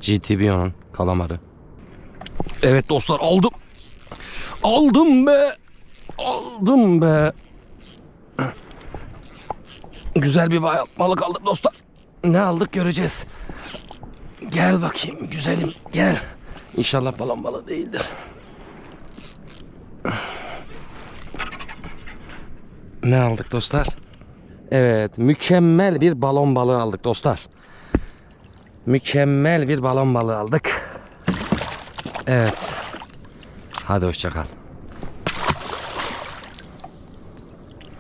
GTBO'nun kalamarı. Evet dostlar, aldım. Aldım be. Aldım be. Güzel bir balık aldık dostlar. Ne aldık göreceğiz. Gel bakayım güzelim, gel. İnşallah balon balığı değildir. Ne aldık dostlar? Evet, mükemmel bir balon balığı aldık dostlar. Mükemmel bir balon balığı aldık. Evet. Hadi hoşça kal.